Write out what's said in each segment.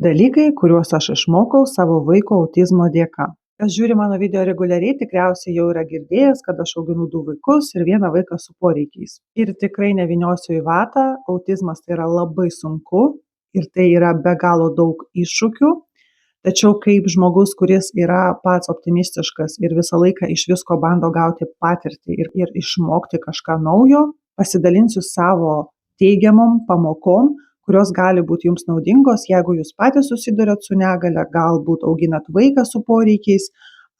Dalykai, kuriuos aš išmokau savo vaiko autizmo dėka. Kas žiūri mano video reguliariai, tikriausiai jau yra girdėjęs, kad aš auginu 2 vaikus ir 1 vaiką su poreikiais. Ir tikrai nevyniosiu į vatą, autizmas tai yra labai sunku ir tai yra be galo daug iššūkių. Tačiau kaip žmogus, kuris yra pats optimistiškas ir visą laiką iš visko bando gauti patirtį ir išmokti kažką naujo, pasidalinsiu savo teigiamom pamokom, kurios gali būti jums naudingos, jeigu jūs patys susiduriat su negalia, galbūt auginat vaiką su poreikiais,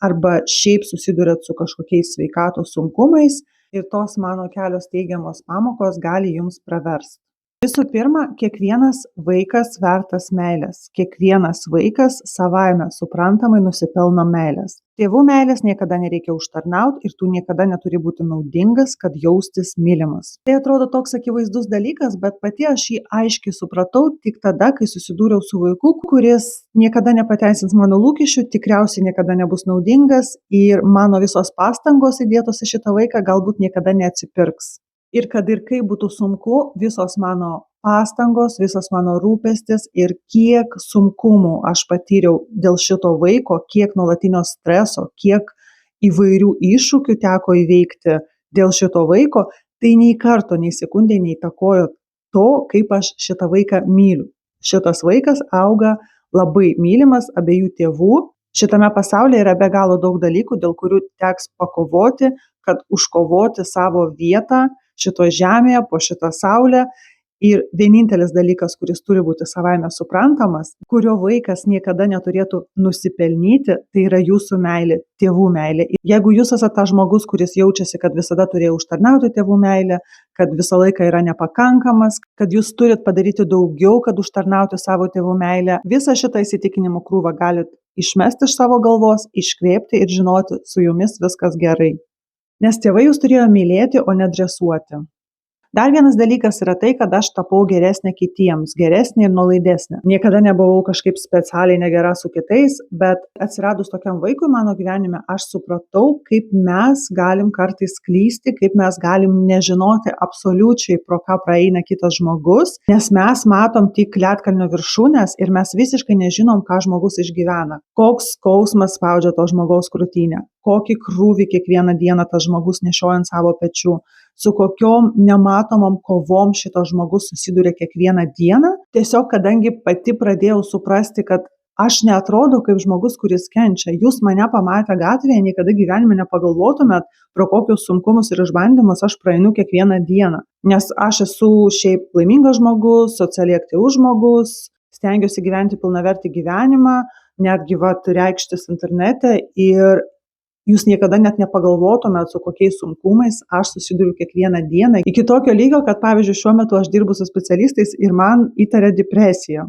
arba šiaip susiduriat su kažkokiais sveikatos sunkumais ir tos mano kelios teigiamos pamokos gali jums praversti. Visų pirma, kiekvienas vaikas vertas meilės. Kiekvienas vaikas savaime suprantamai nusipelno meilės. Tėvų meilės niekada nereikia užtarnauti ir tu niekada neturi būti naudingas, kad jaustis mylimas. Tai atrodo toks akivaizdus dalykas, bet pati aš jį aiškiai supratau tik tada, kai susidūriau su vaiku, kuris niekada nepateisins mano lūkesčių, tikriausiai niekada nebus naudingas ir mano visos pastangos įdėtos į šitą vaiką galbūt niekada neatsipirks. Ir kad ir kaip būtų sunku, visos mano pastangos, visas mano rūpestis ir kiek sunkumų aš patyriau dėl šito vaiko, kiek nuolatinio streso, kiek įvairių iššūkių teko įveikti dėl šito vaiko, tai nei karto, nei sekundė neįtakojo to, kaip aš šitą vaiką myliu. Šitas vaikas auga labai mylimas abiejų tėvų. Šitame pasaulyje yra be galo daug dalykų, dėl kurių teks pakovoti, kad užkovoti savo vietą šito žemėje, po šitą saulę. Ir vienintelis dalykas, kuris turi būti savaime suprantamas, kurio vaikas niekada neturėtų nusipelnyti, tai yra jūsų meilė, tėvų meilė. Jeigu jūs esate tas žmogus, kuris jaučiasi, kad visada turėjo užtarnauti tėvų meilę, kad visą laiką yra nepakankamas, kad jūs turit padaryti daugiau, kad užtarnauti savo tėvų meilę, visą šitą įsitikinimų krūvą galit išmesti iš savo galvos, iškvėpti ir žinoti, su jumis viskas gerai. Nes tėvai jūs turėjo mylėti, o ne dresuoti. Dar vienas dalykas yra tai, kad aš tapau geresnė kitiems, geresnė ir nuolaidesnė. Niekada nebuvau kažkaip specialiai negera su kitais, bet atsiradus tokiam vaikui mano gyvenime, aš supratau, kaip mes galim kartais klysti, kaip mes galim nežinoti absoliučiai, pro ką praeina kitas žmogus, nes mes matom tik ledkalnio viršūnes ir mes visiškai nežinom, ką žmogus išgyvena. Koks skausmas spaudžia to žmogaus krūtinę, kokį krūvį kiekvieną dieną tas žmogus nešioja ant savo pečių, su kokiom nematomom kovom šitas žmogus susiduria kiekvieną dieną. Tiesiog, kadangi pati pradėjau suprasti, kad aš neatrodau kaip žmogus, kuris kenčia. Jūs mane pamatę gatvėje, niekada gyvenime nepagalvotumėt, pro kokius sunkumus ir išbandymus aš praeinu kiekvieną dieną. Nes aš esu šiaip laimingas žmogus, socialiai aktyvus žmogus, stengiuosi gyventi pilnavertį gyvenimą, netgi reikštis internete ir jūs niekada net nepagalvotumėt, su kokiais sunkumais aš susiduriu kiekvieną dieną. Iki tokio lygio, kad pavyzdžiui šiuo metu aš dirbu su specialistais ir man įtaria depresiją.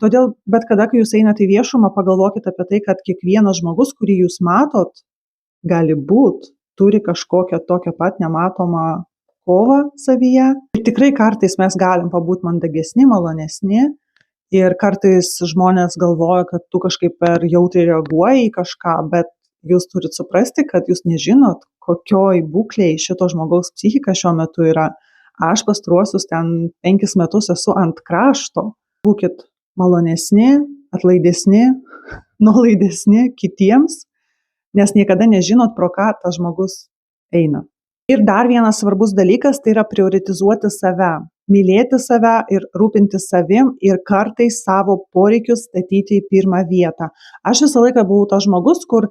Todėl bet kada, kai jūs einate į viešumą, pagalvokite apie tai, kad kiekvienas žmogus, kurį jūs matot, gali būt, turi kažkokią tokią pat nematomą kovą savyje. Ir tikrai kartais mes galim pabūti mandagesni, malonesni. Ir kartais žmonės galvoja, kad tu kažkaip per jautriai reaguoji į kažką, bet jūs turit suprasti, kad jūs nežinot, kokioj būklėj šito žmogaus psichika šiuo metu yra. Aš pastaruosius 5 metus esu ant krašto. Būkit malonesni, atlaidesni, nuolaidesni kitiems, nes niekada nežinot, pro ką tas žmogus eina. Ir dar vienas svarbus dalykas, tai yra prioritizuoti save. Mylėti save ir rūpintis savim ir kartais savo poreikius statyti į pirmą vietą. Aš visą laiką buvau tas žmogus, kur,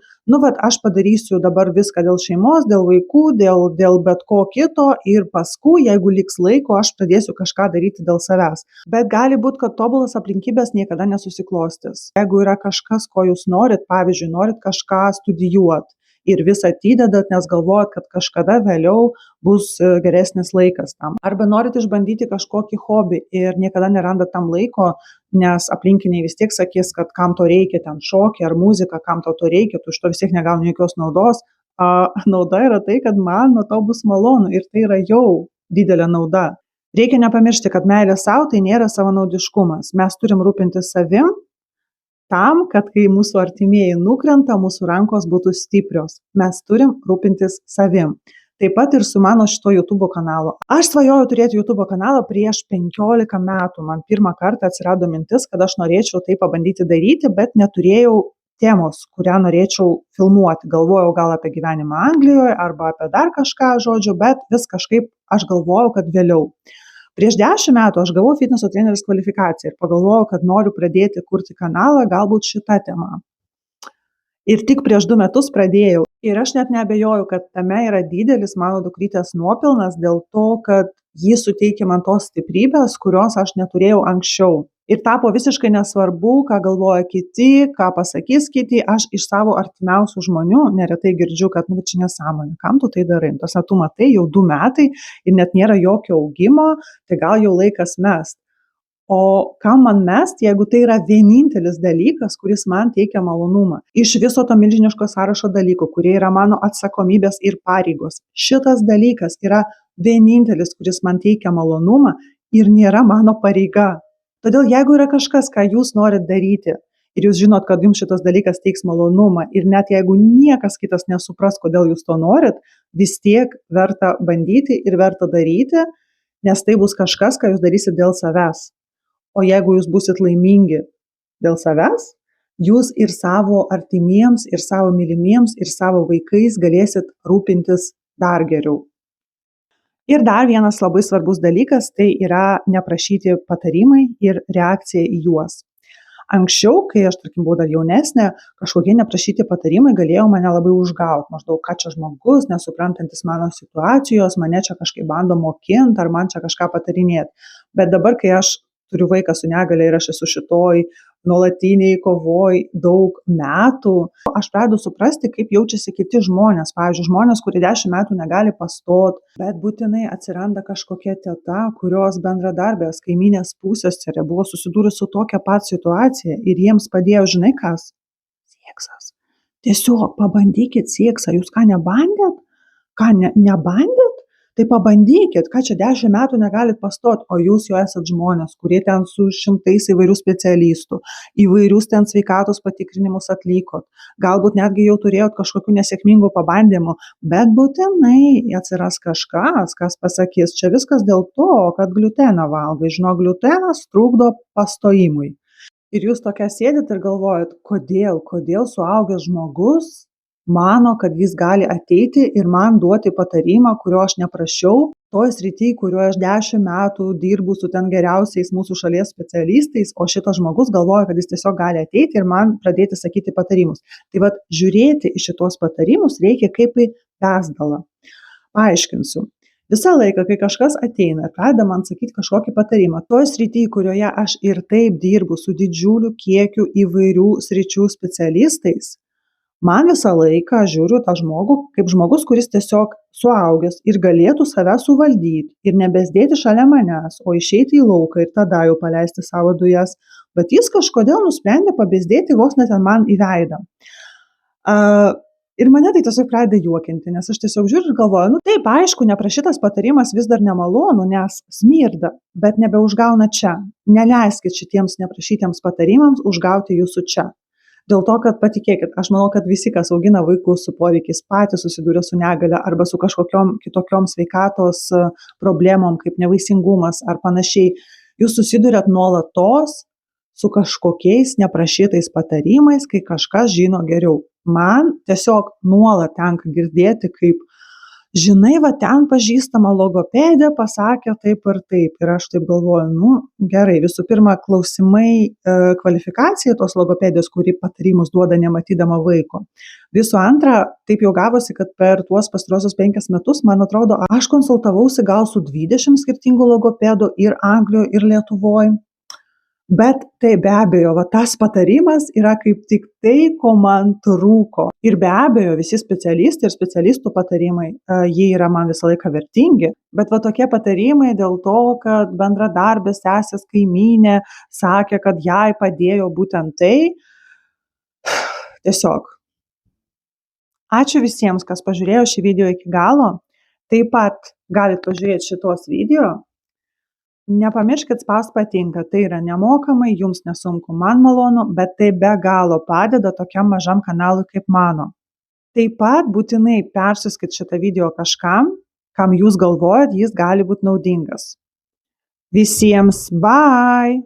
aš padarysiu dabar viską dėl šeimos, dėl vaikų, dėl bet ko kito ir paskui, jeigu liks laiko, aš pradėsiu kažką daryti dėl savęs. Bet gali būti, kad tobulas aplinkybės niekada nesusiklostys. Jeigu yra kažkas, ko jūs norit, pavyzdžiui, norit kažką studijuoti, ir visą atidedat, nes galvojat, kad kažkada vėliau bus geresnis laikas tam. Arba norit išbandyti kažkokį hobį ir niekada nerandat tam laiko, nes aplinkiniai vis tiek sakys, kad kam to reikia, ten šokį ar muziką, kam to reikia, tu iš to vis tiek negauni jokios naudos. Nauda yra tai, kad man nuo to bus malonu ir tai yra jau didelė nauda. Reikia nepamiršti, kad meilė savo tai nėra savanaudiškumas. Mes turim rūpintis savim, tam, kad kai mūsų artimieji nukrenta, mūsų rankos būtų stiprios. Mes turim rūpintis savim. Taip pat ir su mano šito YouTube kanalu. Aš svajojau turėti YouTube kanalą prieš 15 metų. Man pirmą kartą atsirado mintis, kad aš norėčiau tai pabandyti daryti, bet neturėjau temos, kurią norėčiau filmuoti. Galvojau gal apie gyvenimą Anglijoje arba apie dar kažką, žodžiu, bet vis kažkaip aš galvojau, kad vėliau. Prieš 10 metų aš gavau fitneso treneris kvalifikaciją ir pagalvojau, kad noriu pradėti kurti kanalą galbūt šitą temą. Ir tik prieš 2 metus pradėjau. Ir aš net neabejoju, kad tame yra didelis mano dukrytės nuopelnas dėl to, kad ji suteikė man tos stiprybės, kurios aš neturėjau anksčiau. Ir tapo visiškai nesvarbu, ką galvoja kiti, ką pasakys kiti. Aš iš savo artimiausių žmonių neretai girdžiu, kad čia nesąmonė, kam tu tai darai. Tos tu matai jau 2 metai ir net nėra jokio augimo, tai gal jau laikas mest. O kam man mest, jeigu tai yra vienintelis dalykas, kuris man teikia malonumą. Iš viso to milžiniško sąrašo dalykų, kurie yra mano atsakomybės ir pareigos. Šitas dalykas yra vienintelis, kuris man teikia malonumą ir nėra mano pareiga. Todėl jeigu yra kažkas, ką jūs norit daryti ir jūs žinot, kad jums šitas dalykas teiks malonumą ir net jeigu niekas kitas nesupras, kodėl jūs to norit, vis tiek verta bandyti ir verta daryti, nes tai bus kažkas, ką jūs darysit dėl savęs. O jeigu jūs būsit laimingi dėl savęs, jūs ir savo artimiems, ir savo mylimiems, ir savo vaikais galėsit rūpintis dar geriau. Ir dar vienas labai svarbus dalykas, tai yra neprašyti patarimai ir reakcija į juos. Anksčiau, kai aš, tarkim, buvau dar jaunesnė, kažkokie neprašyti patarimai galėjo mane labai užgauti. Maždaug, ką čia žmogus, nesuprantantis mano situacijos, mane čia kažkaip bando mokinti, ar man čia kažką patarinėti. Bet dabar, kai aš turiu vaiką su negalia ir aš esu šitoj nuolatiniai kovoj daug metų, aš pradedu suprasti, kaip jaučiasi kiti žmonės. Pavyzdžiui, žmonės, kurie 10 metų negali pastot, bet būtinai atsiranda kažkokia teta, kurios bendradarbės kaimynės pusseserė buvo susidūrusi su tokia pat situacija ir jiems padėjo, žinai kas? Seksas. Tiesiog pabandykit seksą. Jūs ką nebandėt? Ką nebandėt? Tai pabandykit, ką čia 10 metų negalit pastot, o jūs jau esat žmonės, kurie ten su šimtais įvairių specialistų, įvairius ten sveikatos patikrinimus atlikot. Galbūt netgi jau turėjot kažkokių nesėkmingų pabandymų, bet būtinai atsiras kažkas, kas pasakys, čia viskas dėl to, kad gliuteną valgai. Žinok, gliutenas trukdo pastojimui. Ir jūs tokia sėdit ir galvojat, kodėl suaugęs žmogus mano, kad jis gali ateiti ir man duoti patarimą, kurio aš neprašiau, toj srityje, kurioje aš 10 metų dirbu su ten geriausiais mūsų šalies specialistais, o šitas žmogus galvoja, kad jis tiesiog gali ateiti ir man pradėti sakyti patarimus. Tai vat žiūrėti į šitos patarimus reikia kaip į pesdalą. Paaiškinsiu. Visą laiką, kai kažkas ateina ir pradeda man sakyti kažkokį patarimą, toj srityje, kurioje aš ir taip dirbu su didžiuliu kiekiu įvairių sričių specialistais, man visą laiką žiūriu tą žmogų kaip žmogus, kuris tiesiog suaugęs ir galėtų save suvaldyti ir nebesdėti šalia manęs, o išeiti į lauką ir tada jau paleisti savo dujas. Bet jis kažkodėl nusprendė pabesdėti vos net man į veidą. Ir mane tai tiesiog pradeda juokinti, nes aš tiesiog žiūriu ir galvoju, taip, aišku, neprašytas patarimas vis dar nemalonu, nes smirda, bet nebeužgauna čia. Neleiskit šitiems neprašytiems patarimams užgauti jūsų čia. Dėl to, kad patikėkit, aš manau, kad visi, kas augina vaikus su poreikiais, patys susiduria su negalia arba su kažkokiom kitokiom sveikatos problemom, kaip nevaisingumas ar panašiai, jūs susiduriat nuolatos su kažkokiais neprašytais patarimais, kai kažkas žino geriau. Man tiesiog nuolat tenka girdėti, kaip, žinai, va ten pažįstama logopedė pasakė taip ir taip. Ir aš taip galvoju, gerai, visų pirma, klausimai kvalifikacijai tos logopedijos, kuri patarimus duoda nematydama vaiko. Visų antra, taip jau gavosi, kad per tuos pastaruosius 5 metus, man atrodo, aš konsultavausi gal su 20 skirtingų logopedų ir Anglijoje, ir Lietuvoje. Bet tai be abejo, tas patarimas yra kaip tik tai, ko man trūko. Ir be abejo, visi specialistai ir specialistų patarimai, jie yra man visą laiką vertingi. Bet tokie patarimai dėl to, kad bendradarbės sesės kaimynė sakė, kad jai padėjo būtent tai. Tiesiog. Ačiū visiems, kas pažiūrėjo šį video iki galo. Taip pat galite pažiūrėti šitos video. Nepamirškit spaust patinka, tai yra nemokamai, jums nesunku, man malonu, bet tai be galo padeda tokiam mažam kanalui kaip mano. Taip pat būtinai persiųskit šitą video kažkam, kam jūs galvojat, jis gali būti naudingas. Visiems bye!